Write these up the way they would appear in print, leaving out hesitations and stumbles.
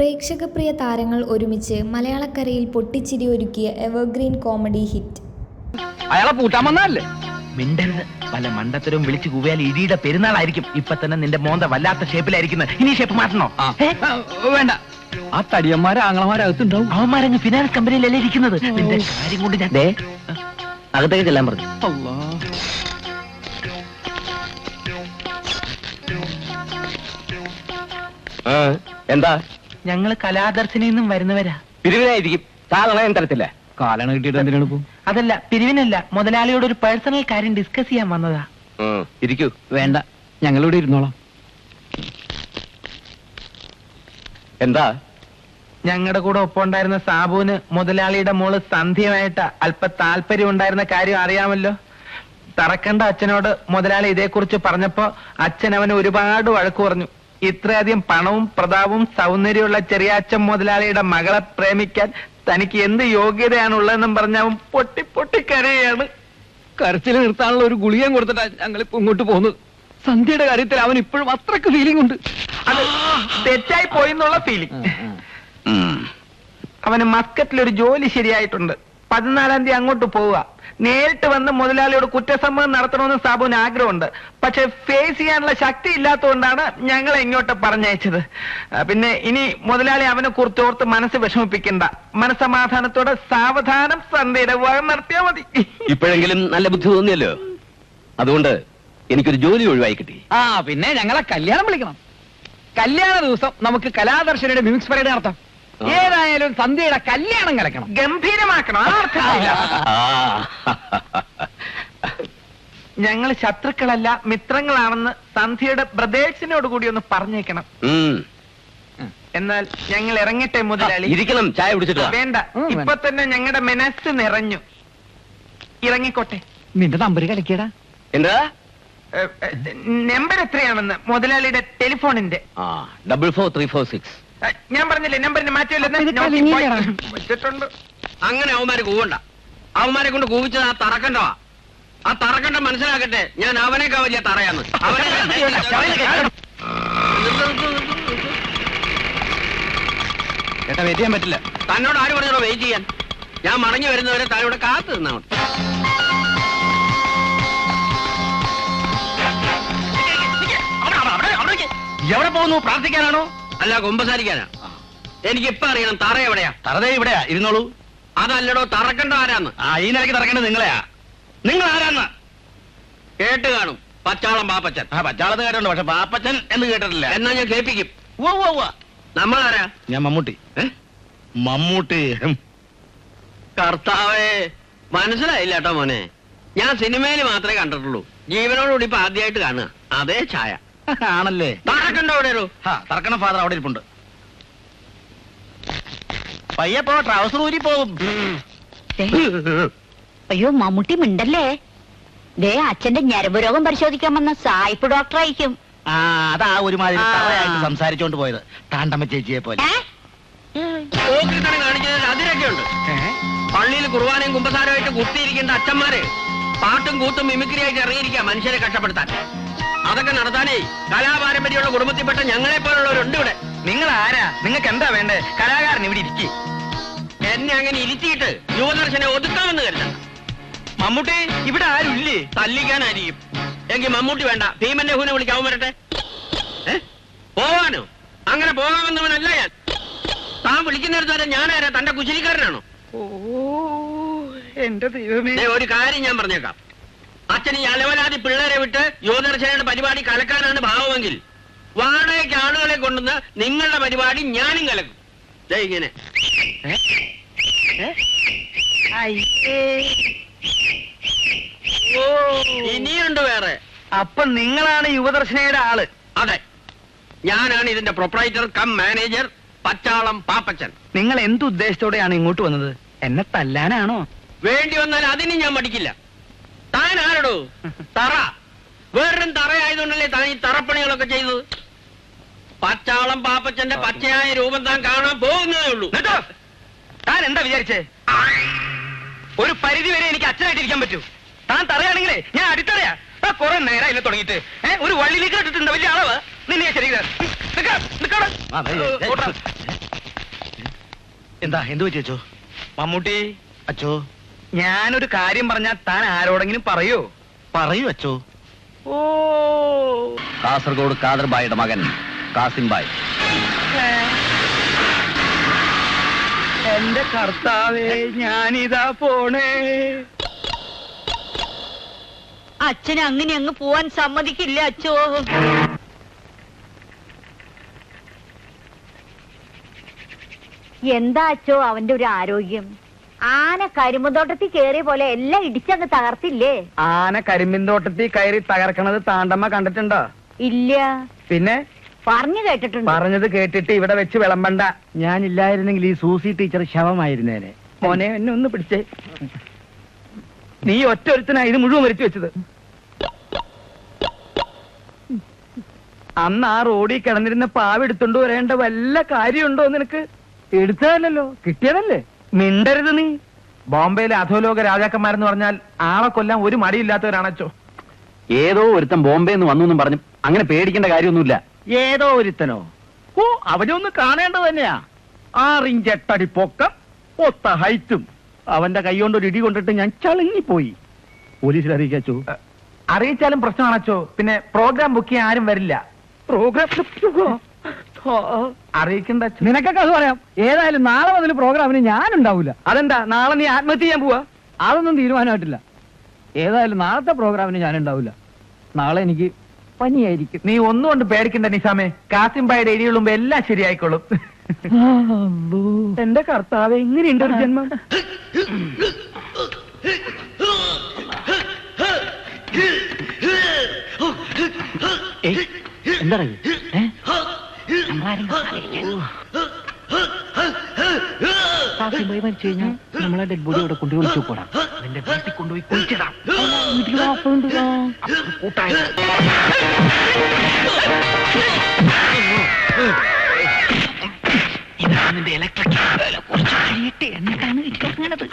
പ്രേക്ഷകപ്രിയ താരങ്ങൾ ഒരുമിച്ച് മലയാളക്കരയിൽ പൊട്ടിച്ചിരി ഒരുക്കിയ എവർഗ്രീൻ കോമഡി ഹിറ്റ്. അയാളെ പൂട്ടാൻ വന്നതല്ലേ? മിണ്ടരുത്. പല മണ്ടത്തരവും വിളിച്ചു കൂവിയാൽ ഇടിയുടെ പെരുന്നാളായിരിക്കും. ഇപ്പൊ തന്നെ നിന്റെ മോന്ത വല്ലാത്ത ഷേപ്പിലായിരിക്കുന്നത്. ഇനി ഷേപ്പ് മാറ്റണോ? വേണ്ട. ആ തടിയന്മാരെ ആങ്ങളമാരകത്തുണ്ടാവും. അവന്മാരങ്ങ് ഫിനാൻസ് കമ്പനിയിലല്ലേ ഇരിക്കുന്നത്. നിന്റെ കാര്യം കൊണ്ട് ഞാൻ അകത്തേക്ക് ചെല്ലാൻ പറഞ്ഞു. എന്താ? ഞങ്ങള് കലാദർശനിൽ നിന്നും വരുന്നവരാ. പിരിവിനായിരിക്കും. സാധനം തരത്തില്ല. കാലണ കിട്ടിയിട്ട് എന്തിനാണ് ഇപ്പൊ? അതല്ല, പിരിവിനല്ല, മുതലാളിയോട് ഒരു പേഴ്സണൽ കാര്യം ഡിസ്കസ് ചെയ്യാൻ വന്നതാ. ഇരിക്കൂ. വേണ്ട, ഞങ്ങളിവിടെ ഇരുന്നോളാം. എന്താ? ഞങ്ങളുടെ കൂടെ ഒപ്പം ഉണ്ടായിരുന്ന സാബുവിന് മുതലാളിയുടെ മോള് സന്ധ്യയുമായിട്ട് അല്പ താല്പര്യം ഉണ്ടായിരുന്ന കാര്യം അറിയാമല്ലോ. തറക്കണ്ട അച്ഛനോട് മുതലാളി ഇതേക്കുറിച്ച് പറഞ്ഞപ്പോ അച്ഛൻ അവന് ഒരുപാട് വഴക്ക് പറഞ്ഞു. ഇത്രയധികം പണവും പ്രതാപവും സൗന്ദര്യമുള്ള ചെറിയാച്ചൻ മുതലാളിയുടെ മകളെ പ്രേമിക്കാൻ തനിക്ക് എന്ത് യോഗ്യതയാണുള്ളതെന്നും പറഞ്ഞ അവൻ പൊട്ടി പൊട്ടി കരയാണ്. കരച്ചിൽ നിർത്താനുള്ള ഒരു ഗുളികയും കൊടുത്തിട്ടാ ഞങ്ങളിപ്പോ ഇങ്ങോട്ട് പോകുന്നത്. സന്ധ്യയുടെ കാര്യത്തിൽ അവൻ ഇപ്പോഴും അത്രക്ക് ഫീലിംഗ് ഉണ്ട്. അത് തെറ്റായി പോയി എന്നുള്ള ഫീലിംഗ്. അവന് മസ്കറ്റിലൊരു ജോലി ശരിയായിട്ടുണ്ട്. 14-ാം തീയതി അങ്ങോട്ട് പോവുക. നേരിട്ട് വന്ന് മുതലാളിയോട് കുറ്റസമ്മതം നടത്തണമെന്ന് സാബുവിന് ആഗ്രഹമുണ്ട്. പക്ഷെ ഫേസ് ചെയ്യാനുള്ള ശക്തി ഇല്ലാത്തതുകൊണ്ടാണ് ഞങ്ങളെ ഇങ്ങോട്ട് പറഞ്ഞയച്ചത്. പിന്നെ ഇനി മുതലാളി അവനെ കുറിച്ചോർത്ത് മനസ്സ് വിഷമിപ്പിക്കണ്ട. മനസ്സമാധാനത്തോടെ സാവധാനം സന്ധ്യയുടെ വഴം നടത്തിയാൽ മതി. ഇപ്പോഴെങ്കിലും നല്ല ബുദ്ധി തോന്നിയല്ലോ. അതുകൊണ്ട് എനിക്കൊരു ജോലി ഒഴിവായി കിട്ടി. പിന്നെ ഞങ്ങളെ കല്യാണം വിളിക്കണം. കല്യാണ ദിവസം നമുക്ക് കലാദർശനയുടെ മ്യൂസിക് പരേഡ് നടത്താം. ഏതായാലും സന്ധ്യയുടെ കല്യാണം കലക്കണം, ഗംഭീരമാക്കണം. ഞങ്ങൾ ശത്രുക്കളല്ല, മിത്രങ്ങളാണെന്ന് സന്ധ്യയുടെ ബ്രദേഴ്സിനോട് കൂടി ഒന്ന് പറഞ്ഞേക്കണം. എന്നാൽ ഞങ്ങൾ ഇറങ്ങട്ടെ മുതലാളി? ഇരിക്കണം. ചായ കുടിച്ചിട്ട് വേണ്ട, ഇപ്പൊ തന്നെ ഞങ്ങളുടെ മനസ്സ് നിറഞ്ഞു. ഇറങ്ങിക്കോട്ടെ. നിന്റെ നമ്പർ കളിക്കടാ. എന്താ നമ്പർ എത്രയാണെന്ന്? മുതലാളിയുടെ ടെലിഫോണിന്റെ. 44346. ഞാൻ പറഞ്ഞില്ലേ നമ്പറിന് മാറ്റമില്ലെന്ന്. അങ്ങനെ അവന്മാര് കൂവണ്ട. അവന്മാരെ കൊണ്ട് കൂവിച്ചത് ആ തറക്കണ്ടവാ. ആ തറക്കണ്ട മനസ്സിലാക്കട്ടെ, ഞാൻ അവനേക്കാ വലിയ തറയാന്ന്. ചേട്ടാ, വെയിറ്റ് ചെയ്യാൻ പറ്റില്ല. തന്നോട് ആര് പറഞ്ഞോ വെയിറ്റ് ചെയ്യാൻ? ഞാൻ മടങ്ങി വരുന്നവരെ താനോട് കാത്തു നിന്നാ മതി. എവിടെ പോകുന്നു? പ്രാർത്ഥിക്കാനാണോ അല്ല കുമ്പസാരിക്കാനാ? എനിക്കിപ്പ അറിയണം തറ എവിടെയാ. തറതേ ഇവിടെയാ, ഇരുന്നോളൂ. അതല്ലടോ, തറക്കണ്ട ആരാന്ന്? ഈ നിലയ്ക്ക് തറക്കേണ്ടത് നിങ്ങളെയാ. നിങ്ങൾ ആരാന്ന് കേട്ട് കാണും. പച്ചാളം പാപ്പച്ചൻ. പച്ചാളത്ത് കേട്ടുണ്ട്, പക്ഷെ പാപ്പച്ചൻ എന്ന് കേട്ടിട്ടില്ല. എന്നാ ഞാൻ കേൾപ്പിക്കും. നമ്മളാരാ? ഞാൻ മമ്മൂട്ടി. മമ്മൂട്ടി. കർത്താവേ, മനസ്സിലായില്ല കേട്ടോ മോനെ. ഞാൻ സിനിമയിൽ മാത്രമേ കണ്ടിട്ടുള്ളൂ. ജീവനോടുകൂടി ഇപ്പൊ ആദ്യമായിട്ട് കാണുക. അതേ ഛായ ആണല്ലേ? തറക്കണ്ട എവിടെയോ? തറക്കണ ഫാദർ അവിടെ ഇരിപ്പുണ്ട്. പയ്യപ്പോ ട്രൗസർ ഊരി പോകും. അയ്യോ, മമ്മൂട്ടി മിണ്ടല്ലേ. ദേ, അച്ഛന്റെ ഞരമ്പ് രോഗം പരിശോധിക്കാൻ വന്ന സായിപ്പ് ഡോക്ടർ ആയിരിക്കും. അതാ ഒരുമാതിരി തറയായിട്ട് സംസാരിച്ചോണ്ട് പോയത്, താണ്ടമ്മ ചേച്ചിയെ പോലെ. കാണിച്ചതിൽ അതിരൊക്കെ ഉണ്ട്. പള്ളിയിൽ കുർബാനയും കുമ്പസാരമായിട്ട് കുത്തിയിരിക്കേണ്ട അച്ഛന്മാര് പാട്ടും കൂത്തും മിമിക്രിയായിട്ട് ഇറങ്ങിയിരിക്കുക മനുഷ്യരെ കഷ്ടപ്പെടുത്താൻ. അതൊക്കെ നടത്താനേ കലാപാരമ്പര്യമുള്ള കുടുംബത്തിൽപ്പെട്ട ഞങ്ങളെ പോലുള്ളവരുണ്ട് ഇവിടെ. നിങ്ങൾ ആരാ? നിങ്ങൾക്ക് എന്താ വേണ്ടേ? കലാകാരൻ ഇവിടെ ഇരിക്കി. എന്നെ അങ്ങനെ ഇരുത്തിയിട്ട് യുവദർശനെ ഒതുക്കാമെന്ന് കരുതണ്ട. മമ്മൂട്ടി, ഇവിടെ ആരും ഇല്ലേ? തല്ലിക്കാനായിരിക്കും. എങ്കിൽ മമ്മൂട്ടി വേണ്ട, ഭീമന്റെ ഹൂനെ വിളിക്കാവും വരട്ടെ. പോവാനോ? അങ്ങനെ പോകാമെന്നവനല്ല ഞാൻ. താൻ വിളിക്കുന്നിടത്ത് വരെ ഞാനാരാ? തന്റെ കുശലിക്കാരനാണോ? എന്റെ ദൈവമേ. ഒരു കാര്യം ഞാൻ പറഞ്ഞേക്കാം. അച്ഛൻ ഈ അലവലാതി പിള്ളേരെ വിട്ട് യുവദർശനയുടെ പരിപാടി കലക്കാനാണ് ഭാവമെങ്കിൽ വാടകയ്ക്ക് ആളുകളെ കൊണ്ടുവന്ന് നിങ്ങളുടെ പരിപാടി ഞാനും കലക്കും. ഇങ്ങനെ ഇനിയുണ്ട് വേറെ. അപ്പൊ നിങ്ങളാണ് യുവദർശനയുടെ ആള്? അതെ, ഞാനാണ് ഇതിന്റെ proprietor cum manager, Pachalam Pappachan. നിങ്ങൾ എന്തുദ്ദേശത്തോടെയാണ് ഇങ്ങോട്ട് വന്നത്? എന്നെ തല്ലാനാണോ? വേണ്ടി വന്നാൽ അതിന് ഞാൻ മടിക്കില്ല. താൻ ആരടോ? തറ. വേറൊരു തറയായതുകൊണ്ടല്ലേ താൻ ഈ തറപ്പണികളൊക്കെ ചെയ്തത്. പച്ചാളം പാപ്പച്ചന്റെ പച്ചയായ രൂപം താൻ കാണാൻ പോകുന്നതേ ഉള്ളൂ. താൻ എന്താ വിചാരിച്ചേ? ഒരു പരിധി വരെ എനിക്ക് അച്ഛനായിട്ടിരിക്കാൻ പറ്റൂ. താൻ തറയാണെങ്കിലേ ഞാൻ അടിത്തറയാ. കുറെ നേരം തുടങ്ങിയിട്ട് ഒരു വള്ളിയിലേക്ക് ഇട്ടിട്ടുണ്ട് വലിയ അളവ്. നിന്നെ ശരി എന്താ എന്ത് പറ്റി അച്ചോ? മമ്മൂട്ടി അച്ചോ, ഞാനൊരു കാര്യം പറഞ്ഞാൽ താൻ ആരോടെങ്കിലും പറയോ? പറയൂ അച്ചോ. ഓ, കാസർഗോഡ് കാദർബായുടെ മകൻ കാസിം ബായ്. എന്റെ കർത്താവേ, ഞാനിതാ പോണേ. അച്ഛൻ അങ്ങനെ അങ്ങ് പോവാൻ സമ്മതിക്കില്ല അച്ചോ. എന്താ അച്ചോ അവന്റെ ഒരു ആരോഗ്യം? ആന കരിമ്പുന്തോട്ടത്തിൽ കേറിയ പോലെ എല്ലാം ഇടിച്ചങ്ങ് തകർത്തില്ലേ? ആന കരിമ്പിൻതോട്ടത്തിൽ കയറി തകർക്കണത് താണ്ടമ്മ കണ്ടിട്ടുണ്ടോ? ഇല്ല. പിന്നെ പറഞ്ഞു കേട്ടിട്ടുണ്ട്. പറഞ്ഞത് കേട്ടിട്ട് ഇവിടെ വെച്ച് വിളമ്പണ്ട. ഞാനില്ലായിരുന്നെങ്കിൽ ഈ സൂസി ടീച്ചർ ശവമായിരുന്നേനെ. മോനെ, എന്നെ ഒന്ന് പിടിച്ചേ. നീ ഒറ്റൊരുത്തനാ ഇത് മുഴുവൻ മരിച്ചു വെച്ചത്. അന്ന് ആ റോഡിൽ കിടന്നിരുന്ന പാവെടുത്തോണ്ട് വരേണ്ട വല്ല കാര്യമുണ്ടോ നിനക്ക്? എടുത്തതല്ലോ, കിട്ടിയതല്ലേ. മിണ്ടരുത് നീ. ബോംബെയിലെ അധോലോക രാജാക്കന്മാരെന്ന് പറഞ്ഞാൽ ആളെ കൊല്ലാൻ ഒരു മടിയില്ലാത്തവരാണച്ചോ. ഏതോ ഒരുത്തൻ ബോംബെ നിന്ന് വന്നു പറഞ്ഞു. അങ്ങനെ പേടിക്കേണ്ട കാര്യമൊന്നുമില്ല. ഏതോ ഒരുത്തനോ? ഓ, അവനെ ഒന്ന് കാണേണ്ടത് തന്നെയാ. 6 ഇഞ്ച് 8 അടി പൊക്കം, ഒത്ത ഹൈറ്റും. അവന്റെ കൈ കൊണ്ട് ഒരു ഇടി കൊണ്ടിട്ട് ഞാൻ ചളങ്ങിപ്പോയി. പോലീസിൽ അറിയിക്കാച്ചോ? അറിയിച്ചാലും പ്രശ്നമാണച്ചോ. പിന്നെ പ്രോഗ്രാം ബുക്ക് ചെയ്യാൻ ആരും വരില്ല. പ്രോഗ്രാം അറിയിക്കണ്ട. നിനക്കൊക്കെ അത് പറയാം. ഏതായാലും നാളെ മുതൽ പ്രോഗ്രാമിന് ഞാൻ ഉണ്ടാവൂല. അതെന്താ? നാളെ നീ ആത്മഹത്യ ചെയ്യാൻ പോവാ? അതൊന്നും തീരുമാനമായിട്ടില്ല. ഏതായാലും നാളത്തെ പ്രോഗ്രാമിന് ഞാൻ ഉണ്ടാവില്ല. നാളെ എനിക്ക് പനിയായിരിക്കും. നീ ഒന്നുകൊണ്ട് പേടിക്കണ്ട നിസാമേ. കാസിം ബായുടെ ഇടിയുള്ളുമ്പോ എല്ലാം ശരിയായിക്കോളും. എന്റെ കർത്താവ്, എങ്ങനെയുണ്ട് ഒരു ജന്മം? എന്താ മരിച്ചു കഴിഞ്ഞാൽ നമ്മളെ ഡെഡ് ബോഡി അവിടെ കൊണ്ടുപോയി വിളിച്ചു പോടാം. നിന്റെ വീട്ടിൽ കൊണ്ടുപോയി കുളിച്ചിടാം. ഇതാണ് നിന്റെ ഇലക്ട്രിക്. കുറച്ച് കഴിയട്ടെ, എന്നിട്ടാണ് ഇരിക്കുന്നത്.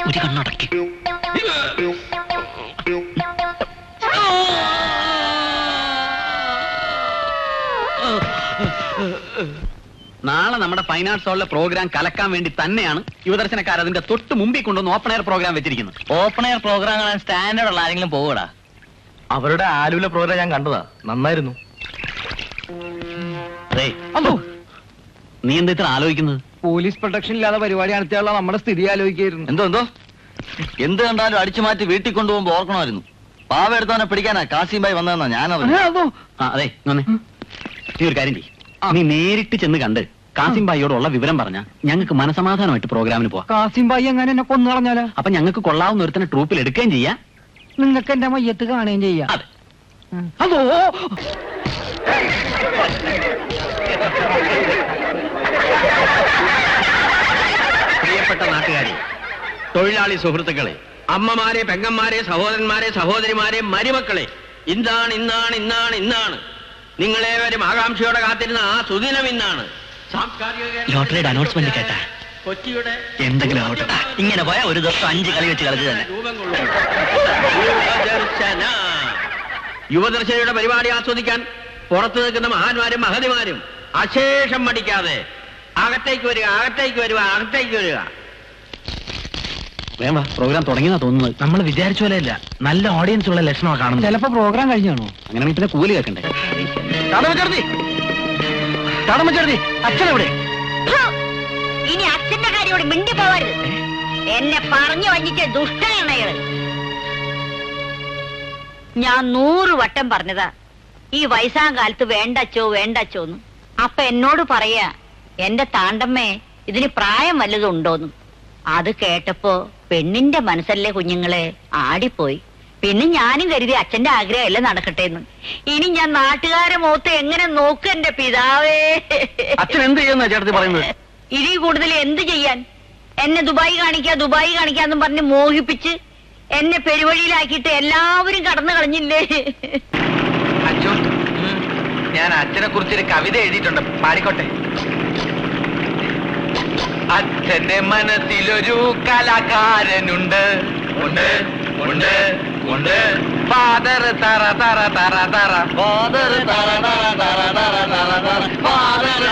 ഒരു കണ്ണടക്കി. നാളെ നമ്മുടെ ഫൈൻ ആർട്സ് ഹോളിലെ പ്രോഗ്രാം കലക്കാൻ വേണ്ടി തന്നെയാണ് യുവദർശനക്കാർ അതിന്റെ തൊട്ട് മുമ്പിൽ കൊണ്ടുവന്ന് ഓപ്പൺ എയർ പ്രോഗ്രാം വെച്ചിരിക്കുന്നത്. ഓപ്പൺ എയർ പ്രോഗ്രാം കാണാൻ സ്റ്റാൻഡേർഡ് ഉള്ള ആരെങ്കിലും പോകൂടാ? അവരുടെ ആലുവിലെ പ്രോഗ്രാം ഞാൻ കണ്ടതാ, നന്നായിരുന്നു. നീ എന്താ ഇത്ര ആലോചിക്കുന്നത്? പോലീസ് പ്രൊട്ടക്ഷൻ ഇല്ലാതെ പരിപാടി നടത്തിയുള്ള നമ്മുടെ സ്ഥിതി ആലോചിക്കായിരുന്നു. എന്തോ എന്ത് കണ്ടാലും അടിച്ചു മാറ്റി വീട്ടിൽ കൊണ്ടുപോകുമ്പോ ഓർക്കണമായിരുന്നു. പാവ എടുത്തവനെ പിടിക്കാനാ കാസിം ബായ് വന്നതെന്നാ ഞാനറിയാം. അതെ, നീ ഒരു കാര്യം ചെയ്യ്. നീ നേരിട്ട് ചെന്ന് കണ്ട് കാസിം ബായിയോടുള്ള വിവരം പറഞ്ഞാ ഞങ്ങൾക്ക് മനസമാധാനമായിട്ട് പ്രോഗ്രാമിന് പോവാം. കാസിം ബായി എങ്ങനെ എന്നെ കൊന്നു കളഞ്ഞാലോ? അപ്പൊ ഞങ്ങൾക്ക് കൊള്ളാവുന്ന ഒരുത്തനെ ട്രൂപ്പിൽ എടുക്കുകയും ചെയ്യാം. നിങ്ങൾക്ക് എന്റെ മയ്യത്ത് കാണുകയും ചെയ്യാം. അതെ. അതോ, പ്രിയപ്പെട്ട നാട്ടുകാരെ, തൊഴിലാളി സുഹൃത്തുക്കളെ, അമ്മമാരെ, പെങ്ങന്മാരെ, സഹോദരന്മാരെ, സഹോദരിമാരെ, മരുമക്കളെ, ഇന്നാണ് നിങ്ങളേവരും ആകാംക്ഷയോടെ കാത്തിരുന്ന ആ സുദിനം ഇന്നാണ്. ലോട്ടറിയുടെ അനൗൺസ്മെന്റ് കേട്ടാ? കൊച്ചിയുടെ എന്തെങ്കിലും ആവട്ടെ, ഇങ്ങനെ പോയാ ഒരു ദിവസം 5 കളി വെച്ച് കളിച്ചു തന്നെ. രൂപം കൊള്ളും യുവദർശനയുടെ പരിപാടി ആസ്വദിക്കാൻ പുറത്തു നിൽക്കുന്ന മഹാന്മാരും മഹതിമാരും അശേഷം മടിക്കാതെ അകത്തേക്ക് വരിക. വേണ്ട, പ്രോഗ്രാം തുടങ്ങിയെന്നാ തോന്നുന്നത്. നമ്മൾ വിചാരിച്ച പോലെയല്ല, നല്ല ഓഡിയൻസ് ഉള്ള ലക്ഷണമാണ് കാണുന്നത്. ചിലപ്പോ പ്രോഗ്രാം കഴിഞ്ഞാണോ? അങ്ങനെ പിന്നെ കൂലി കേൾക്കണ്ടേ? അച്ഛനെവിടെ? ഇനി അച്ഛന്റെ കാര്യോട് മിണ്ടി പോവരുത്. എന്നെ പറഞ്ഞു വഞ്ചിച്ച ദുഷ്ടനാണ് അയാള്. ഞാൻ 100 വട്ടം പറഞ്ഞതാ ഈ വയസ്സാം കാലത്ത് വേണ്ടച്ചോന്ന്. അപ്പൊ എന്നോട് പറയാ, എന്റെ താണ്ടമ്മേ, ഇതിന് പ്രായം വല്ലതും ഉണ്ടോന്നും. അത് കേട്ടപ്പോ പെണ്ണിന്റെ മനസ്സല്ലേ കുഞ്ഞുങ്ങളെ ആടിപ്പോയി. പിന്നെ ഞാനും കരുതി അച്ഛന്റെ ആഗ്രഹമല്ല നടക്കട്ടെ എന്ന്. ഇനി ഞാൻ നാട്ടുകാരെ മുഖത്ത് എങ്ങനെ നോക്കും എന്റെ പിതാവേ? അച്ഛൻ എന്ത് ചെയ്യുന്ന ചേട്ടത്തി പറയുന്നത്? ഇനി കൂടുതൽ എന്ത് ചെയ്യാൻ? എന്നെ ദുബായി കാണിക്കാന്നും പറഞ്ഞ് മോഹിപ്പിച്ച് എന്നെ പെരുവഴിയിലാക്കിയിട്ട് എല്ലാവരും കടന്നു കളഞ്ഞില്ലേ? അച്ഛോ, ഞാൻ അച്ഛനെ കുറിച്ചൊരു കവിത എഴുതിയിട്ടുണ്ട്, പാടിക്കോട്ടെ. അച്ഛന്റെ മനസ്സിലൊരു കലാകാരനുണ്ട്, ഉണ്ട് ഉണ്ട് ഉണ്ട്. ഫാദർ തറ തറ തറ തറ, ഫാദർ തറ തറ തറ തറ തറ തറ, ഫാദർ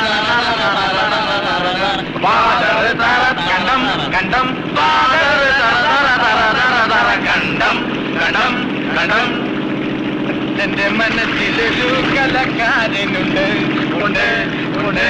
ഫാദർ തറ കണ്ടം കണ്ടം, ഫാദർ തറ തറ തറ തറ തറ കണ്ടം കണ്ടം കണ്ടം. എന്റെ മനസ്സിലൊരു കലാകാരനുണ്ട്, ഉണ്ട് ഉണ്ട്.